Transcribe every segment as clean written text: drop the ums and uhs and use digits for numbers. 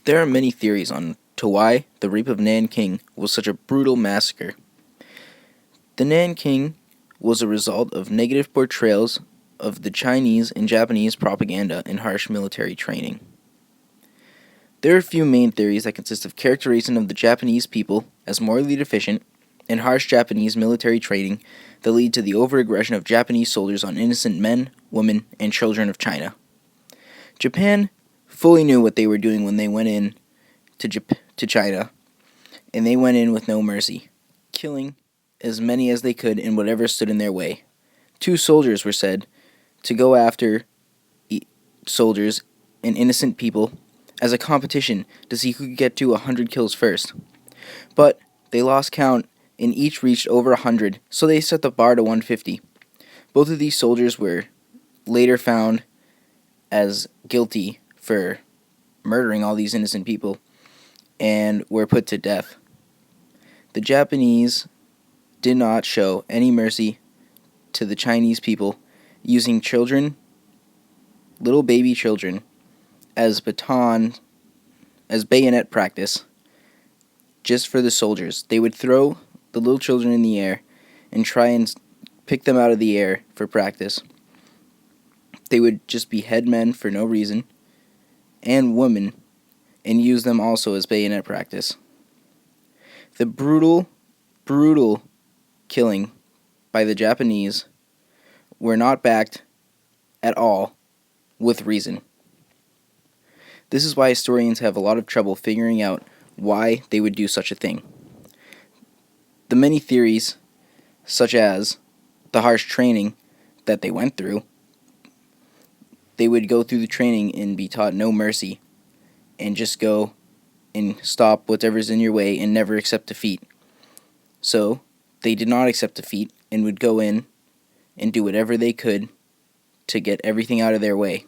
There are many theories on to why the rape of Nanking was such a brutal massacre. The Nanking was a result of negative portrayals of the Chinese and Japanese propaganda and harsh military training. There are a few main theories that consist of characterization of the Japanese people as morally deficient and harsh Japanese military training that lead to the overaggression of Japanese soldiers on innocent men, women, and children of China. Japan fully knew what they were doing when they went in to China, and they went in with no mercy, killing as many as they could in whatever stood in their way. 2 soldiers were said to go after soldiers and innocent people as a competition to see who could get to 100 kills first. But they lost count and each reached over 100, so they set the bar to 150. Both of these soldiers were later found as guilty for murdering all these innocent people and were put to death. The Japanese did not show any mercy to the Chinese people, using children, little baby children, as bayonet practice just for the soldiers. They would throw the little children in the air and try and pick them out of the air for practice. They would just behead men for no reason, and women, and use them also as bayonet practice. The brutal killing by the Japanese were not backed at all with reason. This is why historians have a lot of trouble figuring out why they would do such a thing. The many theories, such as the harsh training that they went through, they would go through the training and be taught no mercy and just go and stop whatever's in your way and never accept defeat. So they did not accept defeat and would go in and do whatever they could to get everything out of their way.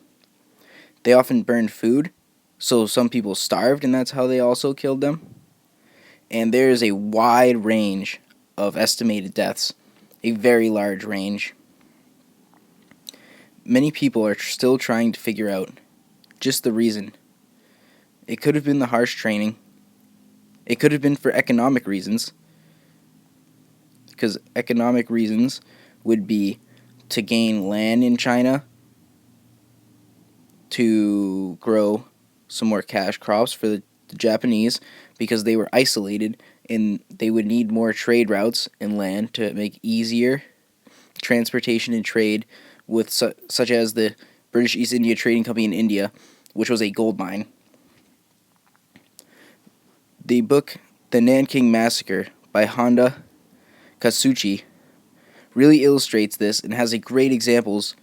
They often burned food, so some people starved, and that's how they also killed them. And there is a wide range of estimated deaths, a very large range. Many people are still trying to figure out just the reason. It could have been the harsh training. It could have been for economic reasons, because economic reasons would be to gain land in China to grow some more cash crops for the Japanese, because they were isolated and they would need more trade routes and land to make easier transportation and trade with such as the British East India Trading Company in India, which was a gold mine. The book The Nanking Massacre by Honda Katsuchi really illustrates this and has a great examples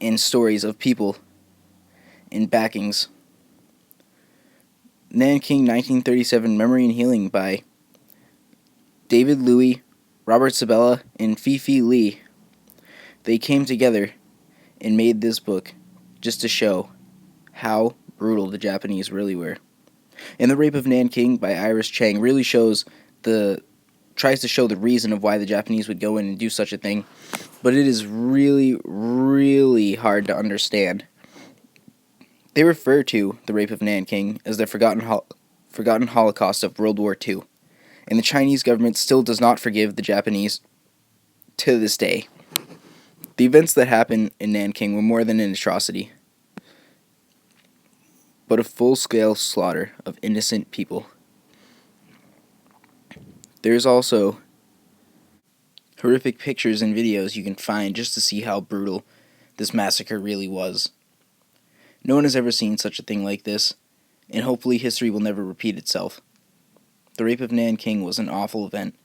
and stories of people and backings. Nanking 1937 Memory and Healing by David Louis, Robert Sabella, and Fifi Lee. They came together and made this book just to show how brutal the Japanese really were. And The Rape of Nanking by Iris Chang really tries to show the reason of why the Japanese would go in and do such a thing, but it is really, really hard to understand. They refer to the Rape of Nanking as the forgotten Holocaust of World War II, and the Chinese government still does not forgive the Japanese to this day. The events that happened in Nanking were more than an atrocity, but a full-scale slaughter of innocent people. There's also horrific pictures and videos you can find just to see how brutal this massacre really was. No one has ever seen such a thing like this, and hopefully history will never repeat itself. The Rape of Nanking was an awful event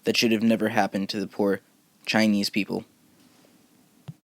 that should have never happened to the poor Chinese people.